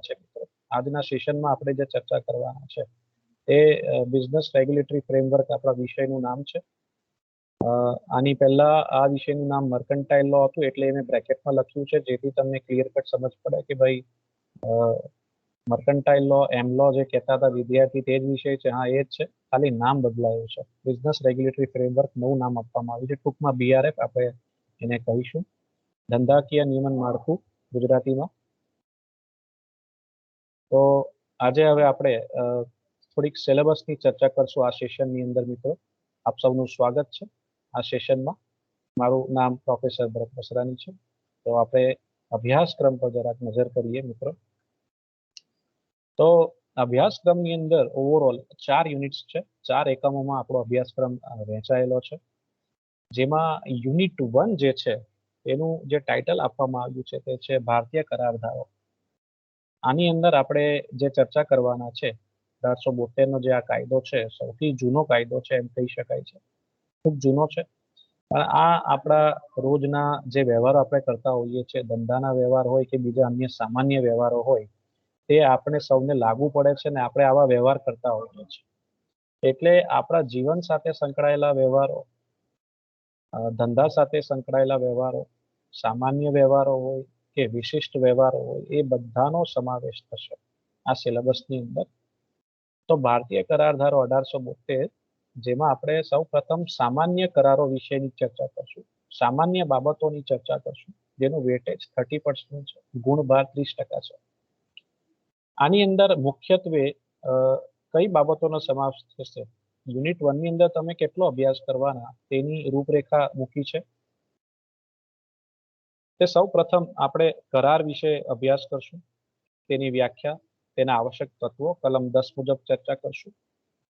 છે મિત્રો. આજના સેશનમાં આપણે જે ચર્ચા કરવાના છે એ બિઝનેસ રેગ્યુલેટરી ફ્રેમવર્ક આપણા વિષયનું નામ છે. આની પહેલા આ વિષયનું નામ મર્કન્ટાઇલ લો હતું, એટલે મેં બ્રેકેટમાં લખ્યું છે જેથી તમને ક્લિયર કટ સમજ પડે કે ભાઈ મર્કન્ટાઇલ લો, એમ લો જે કહેતા હતા વિદ્યાર્થી તે જ વિષય છે. હા, એ જ છે, ખાલી નામ બદલાયું છે. બિઝનેસ રેગ્યુલેટરી ફ્રેમવર્ક નવું નામ આપવામાં આવ્યું છે, ટૂંકમાં BRF આપણે એને કહીશું, ધંધાકીય નિયમન માળખું ગુજરાતીમાં. તો આજે હવે આપણે થોડીક સિલેબસની ચર્ચા કરશું આ સેશનની અંદર મિત્રો. આપ સૌનું સ્વાગત છે આ સેશનમાં. મારું નામ પ્રોફેસર ભરત બસરાની છે. તો આપણે અભ્યાસક્રમ પર જરાક નજર કરીએ મિત્રો. તો અભ્યાસક્રમની અંદર ઓવરઓલ 4 યુનિટ્સ છે. 4 એકમોમાં આપણો અભ્યાસક્રમ વહેંચાયેલો છે, જેમાં યુનિટ 1 જે છે એનું જે ટાઇટલ આપવામાં આવ્યું છે તે છે ભારતીય કરારધારો. આની અંદર આપણે જે ચર્ચા કરવાના છે 1872 નો જે આ કાયદો છે, સૌથી જૂનો કાયદો છે એમ કહી શકાય છે, ખૂબ જૂનો છે. પણ આ આપણા રોજના જે વ્યવહાર આપણે કરતા હોઈએ છીએ, ધંધાના વ્યવહાર હોય કે બીજા અન્ય સામાન્ય વ્યવહારો હોય, તે આપણે સૌને લાગુ પડે છે ને આપણે આવા વ્યવહાર કરતા હોઈએ છીએ. એટલે આપણા જીવન સાથે સંકળાયેલા વ્યવહારો, ધંધા સાથે સંકળાયેલા વ્યવહારો, સામાન્ય વ્યવહારો હોય કે વિશિષ્ટ વ્યવહારો હોય, એ બધાનો સમાવેશ થશે આ સિલેબસની અંદર. તો ભારતીય કરારધારો 1872, જેમાં આપણે સૌ પ્રથમ સામાન્ય કરારો વિશેની ચર્ચા કરશું, સામાન્ય બાબતોની ચર્ચા કરશું, જેનું વેટેજ 30% છે, ગુણભાર 30% છે. આની અંદર મુખ્યત્વે કઈ બાબતોનો સમાવેશ થશે? યુનિટ 1 ની અંદર તમે કેટલો અભ્યાસ કરવાના તેની રૂપરેખા મૂકી છે. તે સૌ પ્રથમ આપણે કરાર વિશે અભ્યાસ કરશું, તેની વ્યાખ્યા, તેના આવશ્યક તત્વો કલમ 10 મુજબ ચર્ચા કરશું.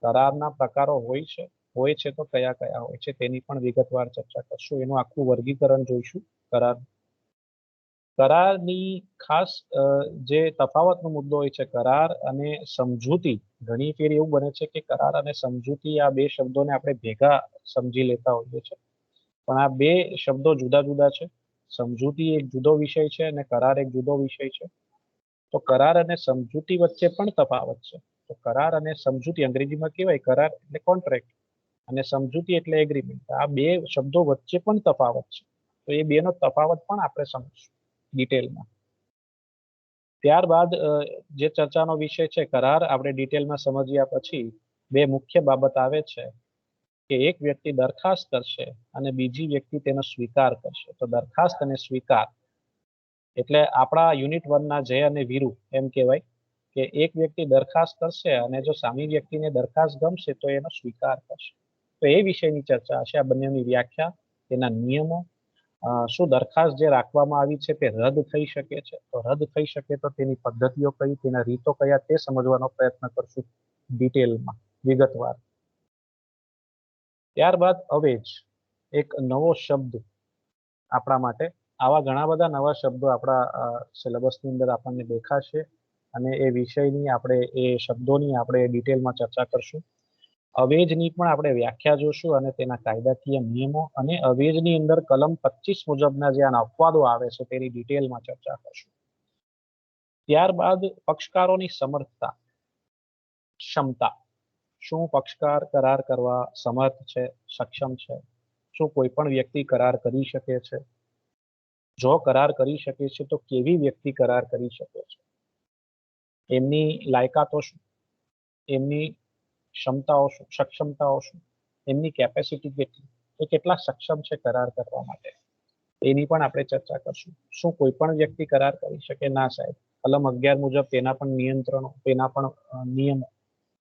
કરારના પ્રકારો હોય છે તો કયા કયા હોય છે તેની પણ વિગતવાર ચર્ચા કરશું. એનું આખું વર્ગીકરણ જોઈશું. કરારની ખાસ જે તફાવતનો મુદ્દો હોય છે, કરાર અને સમજૂતી. ઘણી ફેર એવું બને છે કે કરાર અને સમજૂતી આ બે શબ્દોને આપણે ભેગા સમજી લેતા હોઈએ છીએ, પણ આ બે શબ્દો જુદા જુદા છે. સમજૂતી એક જુદો વિષય છે અને કરાર એક જુદો વિષય છે. તો કરાર અને સમજૂતી વચ્ચે પણ તફાવત છે. તો કરાર અને સમજૂતી અંગ્રેજીમાં કહેવાય કરાર એટલે કોન્ટ્રાક્ટ અને સમજૂતી એટલે એગ્રીમેન્ટ. આ બે શબ્દો વચ્ચે પણ તફાવત છે. તો એ બેનો તફાવત પણ આપણે સમજીશું ડિટેલમાં. ત્યારબાદ જે ચર્ચાનો વિષય છે કરાર, આપણે ડિટેલમાં સમજ્યા પછી બે મુખ્ય બાબત આવે છે કે એક વ્યક્તિ દરખાસ્ત કરશે અને બીજી વ્યક્તિ તેનો સ્વીકાર કરશે. તો દરખાસ્ત અને સ્વીકાર એટલે આપણા યુનિટ 1 ના જય અને વીરુ એમ કહેવાય કે એક વ્યક્તિ દરખાસ્ત કરશે અને જો સામી વ્યક્તિને દરખાસ્ત ગમશે તો એનો સ્વીકાર કરશે. તો એ વિષયની ચર્ચા હશે. આ બંનેની વ્યાખ્યા, તેના નિયમો, શું દરખાસ્ત જે રાખવામાં આવી છે તે રદ થઈ શકે છે, તો રદ થઈ શકે તો તેની પદ્ધતિઓ કઈ, તેના રીતો કયા, તે સમજવાનો પ્રયત્ન કરશું ડિટેલમાં, વિગતવાર. ત્યારબાદ અવેજ, એક નવો શબ્દ આપણા માટે. આવા ઘણા બધા નવા શબ્દો આપણા સિલેબસની અંદર આપણને દેખાશે અને એ વિષયની આપણે એ શબ્દોની આપણે ડિટેલમાં ચર્ચા કરશું. અવેજની પણ આપણે વ્યાખ્યા જોશું અને તેના કાયદાકીય નિયમો, અને અવેજની અંદર કલમ 25 મુજબના જે અપવાદો આવે છે તેની ડિટેલમાં ચર્ચા કરશું. ત્યારબાદ પક્ષકારોની સમર્થતા, ક્ષમતા. શું પક્ષકાર કરાર કરવા સમર્થ છે, સક્ષમ છે? શું કોઈ પણ વ્યક્તિ કરાર કરી શકે છે? જો કરાર કરી શકે છે તો કેવી વ્યક્તિ કરાર કરી શકે છે? એમની લાયકાતો શું, એમની ક્ષમતાઓ શું, સક્ષમતાઓ શું, એમની કેપેસિટી કેટલી, એ કેટલા સક્ષમ છે કરાર કરવા માટે, એની પણ આપણે ચર્ચા કરશું. શું કોઈ પણ વ્યક્તિ કરાર કરી શકે? ના સાહેબ. કલમ 11 મુજબ તેના પણ નિયંત્રણો, તેના પણ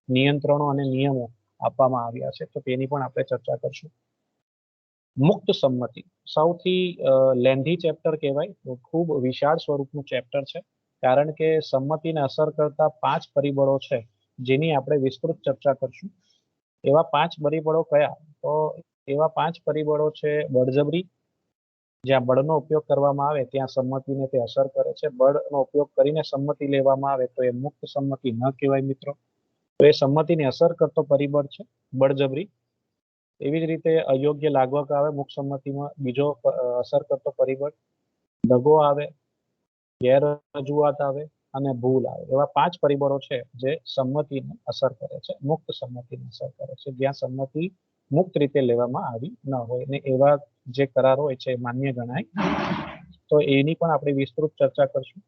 નિયંત્રણો અને નિયમો આપવામાં આવ્યા છે, તો તેની પણ આપણે ચર્ચા કરશું. મુક્ત સંમતિ સૌથી લેન્ધી ચેપ્ટર કહેવાય, ખૂબ વિશાળ સ્વરૂપનું ચેપ્ટર છે, કારણ કે સંમતિને અસર કરતા 5 પરિબળો છે જેની આપણે વિસ્તૃત ચર્ચા કરશું. એવા 5 પરિબળો કયા? તો એવા 5 પરિબળો છે બળજબરી. જ્યાં બળનો ઉપયોગ કરવામાં આવે ત્યાં સંમતિને તે અસર કરે છે. બળનો ઉપયોગ કરીને સંમતિ લેવામાં આવે તો એ મુક્ત સંમતિ ન કહેવાય મિત્રો. તો એ સંમતિને અસર કરતો પરિબળ છે બળજબરી. એવી જ રીતે અયોગ્ય લાગવક આવે મુક્ત સંમતિમાં, બીજો અસર કરતો પરિબળ. દગો આવે, ગેરરજૂઆત આવે, અને ભૂલ આવે, એવા 5 પરિબળો છે જે સંમતિને અસર કરે છે, મુક્ત સંમતિને અસર કરે છે, જ્યાં સંમતિ મુક્ત રીતે લેવામાં આવી ન હોય ને એવા જે કરાર હોય છે માન્ય ગણાય. તો એની પણ આપણે વિસ્તૃત ચર્ચા કરશું.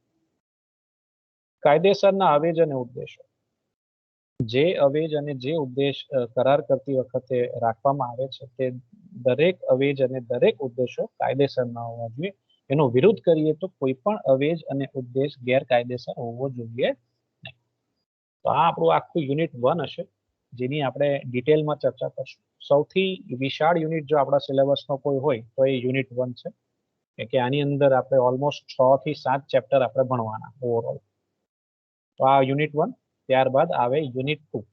કાયદેસરના અવેજ અને ઉદ્દેશો. જે અવેજ અને જે ઉદ્દેશ કરાર કરતી વખતે રાખવામાં આવે છે તે દરેક અવેજ અને દરેક ઉદ્દેશો કાયદેસરના હોવા જોઈએ. એનો વિરોધ કરીએ તો કોઈ પણ અવેજ અને ઉદ્દેશ ગેરકાયદેસર હોવો જોઈએ નહીં. તો આ આપણું આખું યુનિટ 1 હશે, જેની આપણે ડિટેલમાં ચર્ચા કરશું. સૌથી વિશાળ યુનિટ જો આપણા સિલેબસનો કોઈ હોય તો એ યુનિટ 1 છે, કે આની અંદર આપણે ઓલમોસ્ટ 6 થી 7 ચેપ્ટર આપણે ભણવાના ઓવરઓલ. તો આ યુનિટ 1. ત્યારબાદ આવે યુનિટ 2.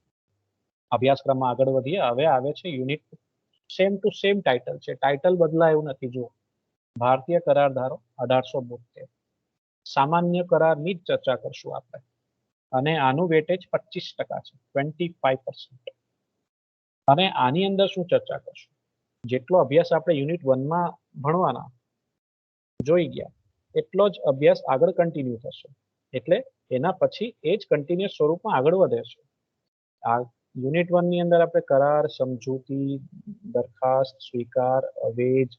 અભ્યાસક્રમમાં આગળ વધીએ. હવે આવે છે unit 2. Same to same title છે, ટાઇટલ બદલાયું નથી. જુઓ, ભારતીય કરાર ધારો 1872. સામાન્ય કરારની જ ચર્ચા કરશું આપણે, અને આનું વેટેજ 25% છે, 25%. અને આની અંદર શું ચર્ચા કરશું? જેટલો અભ્યાસ આપણે યુનિટ 1માં ભણવાના જોઈ ગયા એટલો જ અભ્યાસ આગળ કન્ટિન્યુ થશે, એટલે એના પછી એ જ કન્ટિન્યુઅસ સ્વરૂપમાં આગળ વધે છે. આ યુનિટ 1ની અંદર આપણે કરાર, સમજૂતી, દરખાસ્ત, સ્વીકાર, અવેજ,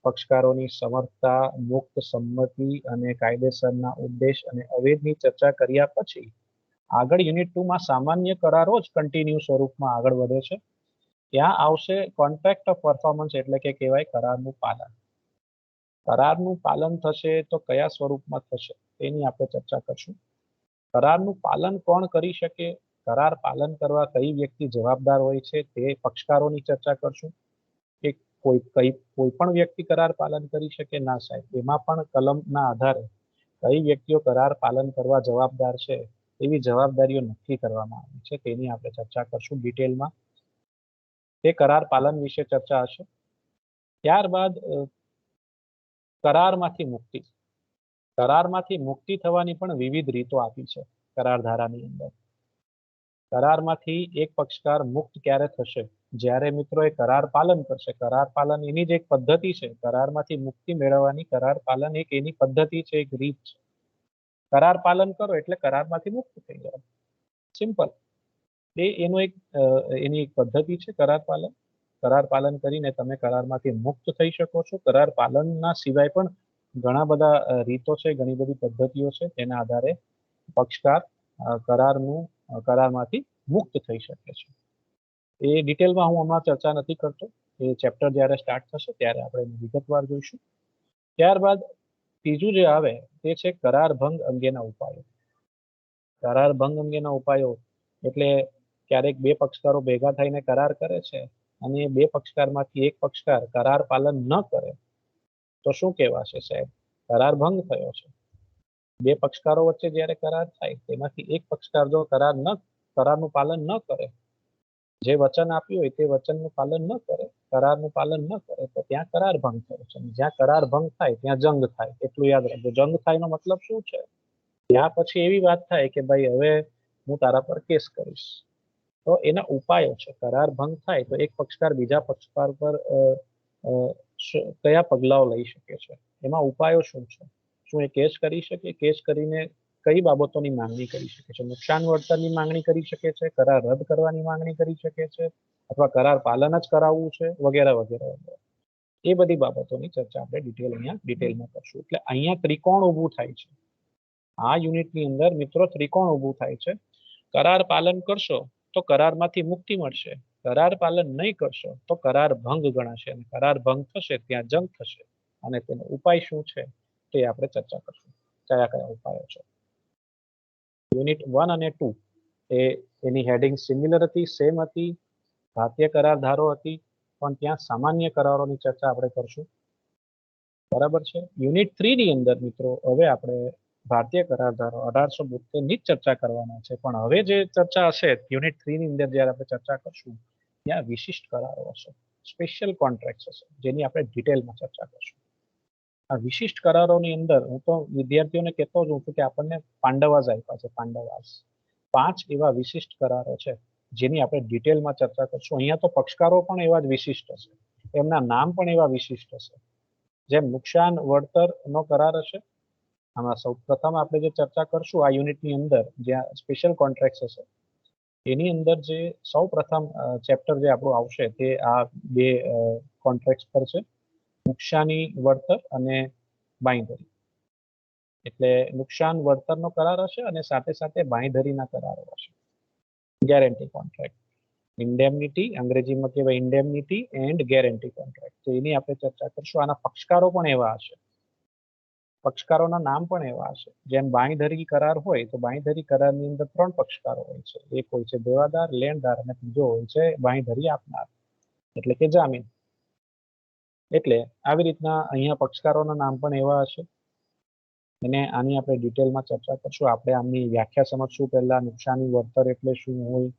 પક્ષકારોની સમર્થતા, મુક્ત સંમતિ અને કાયદેસરના ઉદ્દેશ અને અવેજની ચર્ચા કર્યા પછી આગળ યુનિટ 2માં સામાન્ય કરારો જ કન્ટિન્યુ સ્વરૂપમાં આગળ વધે છે. ત્યાં આવશે કોન્ટ્રાક્ટ ઓફ પરફોર્મન્સ, એટલે કે કહેવાય કરારનું પાલન. કરારનું પાલન થશે તો કયા સ્વરૂપમાં થશે તેની આપણે ચર્ચા કરશું. કરારનું પાલન કોણ કરી શકે, કરાર પાલન કરવા કઈ વ્યક્તિ જવાબદાર હોય છે તે પક્ષકારોની ચર્ચા કરશું. કે કોઈ પણ વ્યક્તિ કરાર પાલન કરી શકે ના સાહેબ, એમાં પણ કલમના આધારે કઈ વ્યક્તિઓ કરાર પાલન કરવા જવાબદાર છે એવી જવાબદારીઓ નક્કી કરવામાં આવી છે, તેની આપણે ચર્ચા કરશું ડિટેલમાં. તે કરાર પાલન વિશે ચર્ચા હશે. ત્યારબાદ કરારમાંથી મુક્તિ. કરારમાંથી મુક્તિ થવાની પણ વિવિધ રીતો આપી છે કરાર ધારાની અંદર. કરારમાંથી એક પક્ષકાર મુક્ત ક્યારે થશે? જ્યારે મિત્રો એ કરાર પાલન કરશે. કરાર પાલન એની જ એક પદ્ધતિ છે, કરારમાંથી મુક્તિ મેળવવાની. કરાર પાલન એક એની પદ્ધતિ છે, એક રીત છે. કરાર પાલન કરો એટલે કરારમાંથી મુક્ત થઈ જાવ, સિમ્પલ. એનું એક એની એક પદ્ધતિ છે કરાર પાલન. કરાર પાલન કરીને તમે કરારમાંથી મુક્ત થઈ શકો છો. કરાર પાલનના સિવાય પણ ઘણા બધા રીતો છે, ઘણી બધી પદ્ધતિઓ છે, તેના આધારે પક્ષકાર કરારમાંથી મુક્ત થઈ શકે છે. એ ડિટેલમાં હું હમણાં ચર્ચા નથી કરતો, એ ચેપ્ટર જ્યારે સ્ટાર્ટ થશે ત્યારે આપણે વિગતવાર જોઈશું. ત્યારબાદ ત્રીજું જે આવે તે છે કરાર ભંગ અંગેના ઉપાયો. કરાર ભંગ અંગેના ઉપાયો એટલે ક્યારેક બે પક્ષકારો ભેગા થઈને કરાર કરે છે અને બે પક્ષકારમાંથી એક પક્ષકાર કરાર પાલન ન કરે તો શું કહેવાશે સાહેબ? કરાર ભંગ થયો છે. બે પક્ષકારો વચ્ચે જ્યારે કરાર થાય તેમાંથી એક પક્ષકાર જો કરારનું પાલન ન કરે, જે વચન આપ્યું હોય તે વચનનું પાલન ન કરે, કરારનું પાલન ન કરે, તો ત્યાં કરાર ભંગ થયો છે. જ્યાં કરાર ભંગ થાય ત્યાં જંગ થાય, એટલું યાદ રાખજો. જંગ થાય નો મતલબ શું છે? ત્યાં પછી એવી વાત થાય કે ભાઈ હવે હું તારા પર કેસ કરીશ. તો એના ઉપાયો છે. કરાર ભંગ થાય તો એક પક્ષકાર બીજા પક્ષકાર પર કયા પગલાઓ લઈ શકે છે, એમાં ઉપાયો શું છે? શું એ કેસ કરી શકે? કેસ કરીને કઈ બાબતોની માંગણી કરી શકે છે? નુકસાન વળતરની માંગણી કરી શકે છે, કરાર રદ કરવાની માંગણી કરી શકે છે, અથવા કરાર પાલન જ કરાવવું છે, વગેરે વગેરે વગેરે. એ બધી બાબતોની ચર્ચા આપણે ડિટેલમાં કરશું. એટલે અહીંયા ત્રિકોણ ઊભું થાય છે. આ યુનિટની અંદર મિત્રો ત્રિકોણ ઊભું થાય છે. કરાર પાલન કરશો તો કરારમાંથી મુક્તિ મળશે, કરાર પાલન નહીં કરશો તો કરાર ભંગ ગણાશે, અને કરાર ભંગ થશે ત્યાં જંગ થશે. અને તેનો ઉપાય શું છે તે આપણે ચર્ચા કરશું. કયા કયા ઉપાયો છે? યુનિટ 1 અને 2 એની હેડિંગ સિમિલર હતી, સેમ હતી, ભારતીય કરાર ધારો હતી, પણ ત્યાં સામાન્ય કરારોની ચર્ચા આપણે કરશું. બરાબર છે. યુનિટ 3 ની અંદર મિત્રો હવે આપણે ભારતીય કરાર ધારો 1872 ની જ ચર્ચા કરવાના છે, પણ હવે જે ચર્ચા હશે યુનિટ 3 ની અંદર જ્યારે આપણે ચર્ચા કરશું ત્યાં વિશિષ્ટ કરારો હશે, સ્પેશિયલ કોન્ટ્રાક્ટ હશે, જેની આપણે ડિટેલમાં ચર્ચા કરશું. આ વિશિષ્ટ કરારોની અંદર હું તો વિદ્યાર્થીઓને કહેતો જ હું છું કે આપણને પાંડવાસ આપ્યા છે. પાંડવાસ 5 એવા વિશિષ્ટ કરારો છે જેની આપણે ડિટેલમાં ચર્ચા કરશું. અહીંયા તો પક્ષકારો પણ એવા જ વિશિષ્ટ હશે, એમના નામ પણ એવા વિશિષ્ટ હશે. જેમ નુકસાન વળતર નો કરાર હશે, આમાં સૌપ્રથમ આપણે જે ચર્ચા કરશું આ યુનિટની અંદર જ્યાં સ્પેશિયલ કોન્ટ્રાક્ટ્સ હશે એની અંદર જે સૌપ્રથમ ચેપ્ટર જે આપણું આવશે તે આ બે કોન્ટ્રાક્ટ્સ પર છે, નુકસાની વળતર અને બાંયધરી. એટલે નુકસાન વળતરનો કરાર હશે અને સાથે સાથે બાંયધરીના કરારો હશે. ગેરંટી કોન્ટ્રાક્ટ, ઇન્ડેમનિટી અંગ્રેજીમાં કહેવાય ઇન્ડેમનિટી એન્ડ ગેરંટી કોન્ટ્રાક્ટ. તો એની આપણે ચર્ચા કરશું. આના પક્ષકારો પણ એવા હશે, પક્ષકારોના નામ પણ એવા હશે. જેમ બાંયધરી કરાર હોય તો બાંયધરી કરારની અંદર 3 પક્ષકારો હોય છે. એક હોય છે દેવાદાર, લેણદાર અને ત્રીજો હોય છે બાંયધરી આપનાર એટલે કે જામીન. એટલે આવી રીતના અહીંયા પક્ષકારોના નામ પણ એવા હશે અને આની આપણે ડિટેલમાં ચર્ચા કરશું. આપણે આમની વ્યાખ્યા સમજશું. પહેલા નુકસાની વળતર એટલે શું હોય,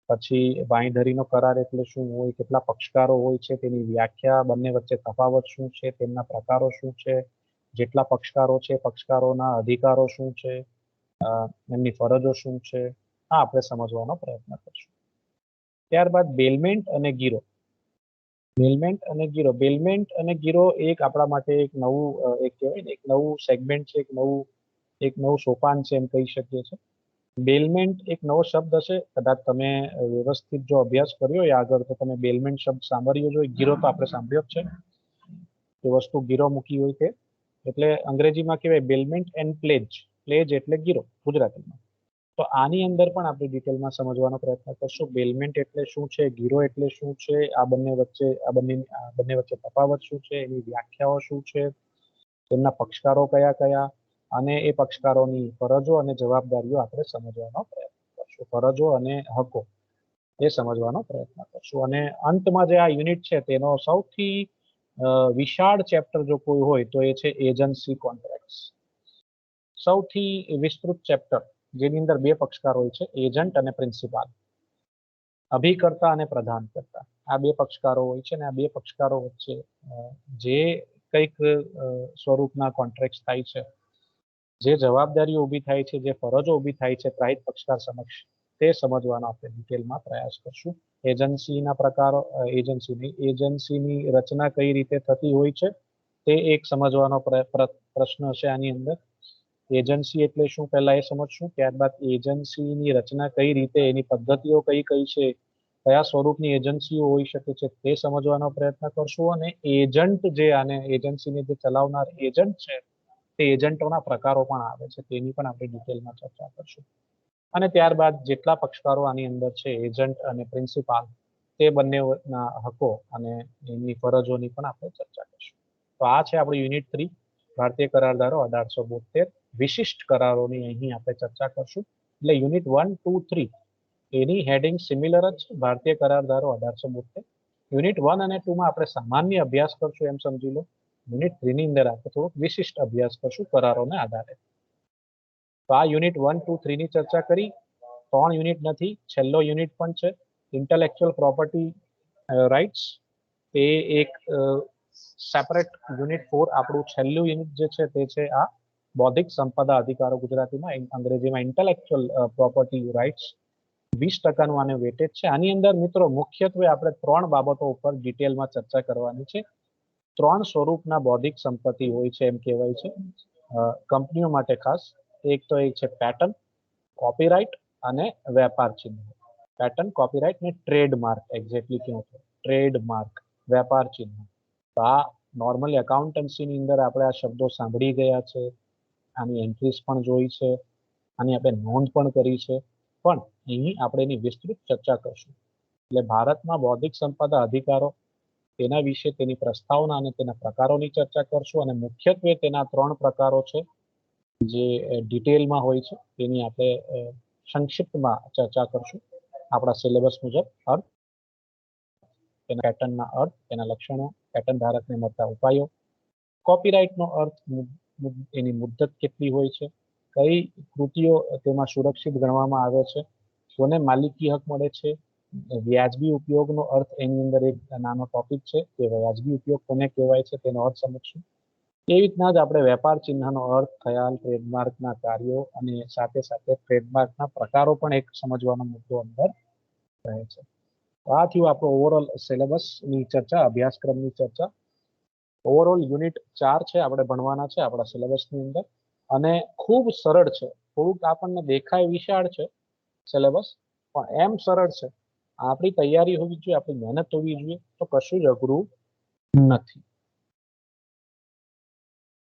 પછી બાંયધરીનો કરાર એટલે શું હોય, કેટલા પક્ષકારો હોય છે તેની વ્યાખ્યા, બંને વચ્ચે તફાવત શું છે, તેમના પ્રકારો શું છે, જેટલા પક્ષકારો છે પક્ષકારોના અધિકારો શું છે, એમની ફરજો શું છે, આ આપણે સમજવાનો પ્રયત્ન કરશું. ત્યારબાદ બેલમેન્ટ અને ગીરો. બેલમેન્ટ અને ગીરો, બેલમેન્ટ અને ગીરો એક આપણા માટે એક નવું એક કહેવાય ને એક નવું સેગમેન્ટ છે, એક નવું સોપાન છે એમ કહી શકીએ છીએ. બેલમેન્ટ એક નવો શબ્દ હશે, કદાચ તમે વ્યવસ્થિત જો અભ્યાસ કર્યો હોય આગળ તો તમે બેલમેન્ટ શબ્દ સાંભળ્યો જ હોય. ગીરો તો આપણે સાંભળ્યો જ છે, તે વસ્તુ ગીરો મૂકી હોય તે. એટલે અંગ્રેજીમાં કહેવાય બેલમેન્ટ એન્ડ પ્લેજ. પ્લેજ એટલે ગીરો ગુજરાતીમાં. તો આની અંદર પણ આપણે ડિટેલમાં સમજવાનો પ્રયત્ન કરશું. બેલમેન્ટ એટલે શું છે, ગીરો એટલે શું છે, આ બંને વચ્ચે તફાવત શું છે, એની વ્યાખ્યાઓ શું છે, તેમના પક્ષકારો કયા કયા અને એ પક્ષકારોની ફરજો અને જવાબદારીઓ આપણે સમજવાનો પ્રયત્ન કરશું. ફરજો અને હકો એ સમજવાનો પ્રયત્ન કરશું. અને અંતમાં જે આ યુનિટ છે તેનો સૌથી વિશાળ ચેપ્ટર જો કોઈ હોય તો એ છે એજન્સી કોન્ટ્રાક્ટ્સ. સૌથી વિસ્તૃત ચેપ્ટર, જેની અંદર 2 પક્ષકાર હોય છે, એજન્ટ અને પ્રિન્સિપાલ. અભિકર્તા અને પ્રદાનકર્તા, આ 2 પક્ષકારો હોય છે. અને આ 2 પક્ષકારો વચ્ચે જે કંઈક સ્વરૂપના કોન્ટ્રાક્ટ થાય છે, જે જવાબદારીઓ ઊભી થાય છે, જે ફરજો ઊભી થાય છે ત્રાહિત પક્ષકાર સમક્ષ, તે સમજવાનો આપણે ડિટેલમાં પ્રયાસ કરશું. એજન્સીના પ્રકારો, એજન્સીની રચના કઈ રીતે થતી હોય છે તે એક સમજવાનો પ્રશ્ન હશે આની અંદર. એજન્સી એટલે શું પહેલા એ સમજશું. ત્યારબાદ એજન્સીની રચના કઈ રીતે, એની પદ્ધતિઓ કઈ કઈ છે, કયા સ્વરૂપની એજન્સીઓ હોઈ શકે છે તે સમજવાનો પ્રયત્ન કરશું. અને એજન્ટ જે આને એજન્સીને જે ચલાવનાર એજન્ટ છે તે એજન્ટોના પ્રકારો પણ આવે છે, તેની પણ આપણે ડિટેલમાં ચર્ચા કરશું. અને ત્યારબાદ જેટલા પક્ષકારો આની અંદર છે, એજન્ટ અને પ્રિન્સિપાલ, તે બંનેના હકો અને એમની ફરજોની પણ આપણે ચર્ચા કરશું. તો આ છે આપણું યુનિટ 3, ભારતીય કરારધારો 1872. વિશિષ્ટ કરારોની અહીં આપણે ચર્ચા કરશું. એટલે યુનિટ 1, 2, 3 એની હેડિંગ સિમિલર જ છે, ભારતીય કરારધારો 1872. યુનિટ 1 અને 2 માં આપણે સામાન્ય અભ્યાસ કરશું એમ સમજી લો. યુનિટ 3 ની અંદર આપણે થોડોક વિશિષ્ટ અભ્યાસ કરશું કરારોને આધારે. તો આ યુનિટ 1, 2, 3 ની ચર્ચા કરી. 3 યુનિટ નથી, છેલ્લો યુનિટ પણ છે, ઇન્ટેલેક્ચ્યુઅલ પ્રોપર્ટી રાઇટ્સ. એ એક સેપરેટ યુનિટ 4 આપણું છેલ્લું યુનિટ જે છે તે છે આ બૌદ્ધિક સંપદા અધિકારો, ગુજરાતીમાં અંગ્રેજીમાં ઇન્ટેલેક્ચ્યુઅલ પ્રોપર્ટી રાઇટ્સ. 20% આને વેટેજ છે. આની અંદર મિત્રો મુખ્યત્વે આપણે 3 બાબતો ઉપર ડિટેલમાં ચર્ચા કરવાની છે. 3 સ્વરૂપના બૌદ્ધિક સંપત્તિ હોય છે એમ કહેવાય છે કંપનીઓ માટે ખાસ. એક તો એ છે પેટર્ન, કોપીરાઇટ અને વેપાર ચિહ્ન. પેટર્ન, કોપીરાઇટ ને ટ્રેડમાર્ક, એક્ઝેક્ટલી કહું તો ટ્રેડમાર્ક, વેપાર ચિહ્ન. તો આ નોર્મલી એકાઉન્ટન્સીની અંદર આપણે આ શબ્દો સાંભળી ગયા છે, આની એન્ટ્રીઝ પણ જોઈ છે, આની આપણે નોંધ પણ કરી છે, પણ અહીં આપણે એની વિસ્તૃત ચર્ચા કરશું. એટલે ભારતમાં બૌદ્ધિક સંપદા અધિકારો, તેના વિશે, તેની પ્રસ્તાવના અને તેના પ્રકારોની ચર્ચા કરશું. અને મુખ્યત્વે તેના 3 પ્રકારો છે જે ડિટેલમાં હોય છે, તેની આપણે સંક્ષિપ્તમાં ચર્ચા કરશું આપણા સિલેબસ મુજબ. અર્થ, તેના પેટર્નના અર્થ, તેના લક્ષણો, પેટર્ન ધારકને મળતા ઉપાયો, કોપીરાઇટનો અર્થ, એની મુદ્દત કેટલી હોય છે, કઈ કૃતિઓ તેમાં સુરક્ષિત ગણવામાં આવે છે, કોને માલિકી હક મળે છે, વ્યાજબી ઉપયોગનો અર્થ, એની અંદર એક નાનો ટોપિક છે કે વ્યાજબી ઉપયોગ કોને કહેવાય છે તેનો અર્થ સમજશું. એવી રીતના જ આપણે વેપાર ચિહ્નનો અર્થ, ખ્યાલ, ટ્રેડમાર્કના કાર્યો અને સાથે સાથે ટ્રેડમાર્કના પ્રકારો પણ એક સમજવાનો મુદ્દો અંદર રહે છે. આ થયું આપણો ઓવરઓલ સિલેબસની ચર્ચા, અભ્યાસક્રમની ચર્ચા. ઓવરઓલ યુનિટ 4 છે આપણે ભણવાના છે આપણા સિલેબસની અંદર. અને ખૂબ સરળ છે. થોડુંક આપણને દેખાય વિશાળ છે સિલેબસ, પણ એમ સરળ છે. આપણી તૈયારી હોવી જોઈએ, આપણી મહેનત હોવી જોઈએ, તો કશું જ અઘરું નથી.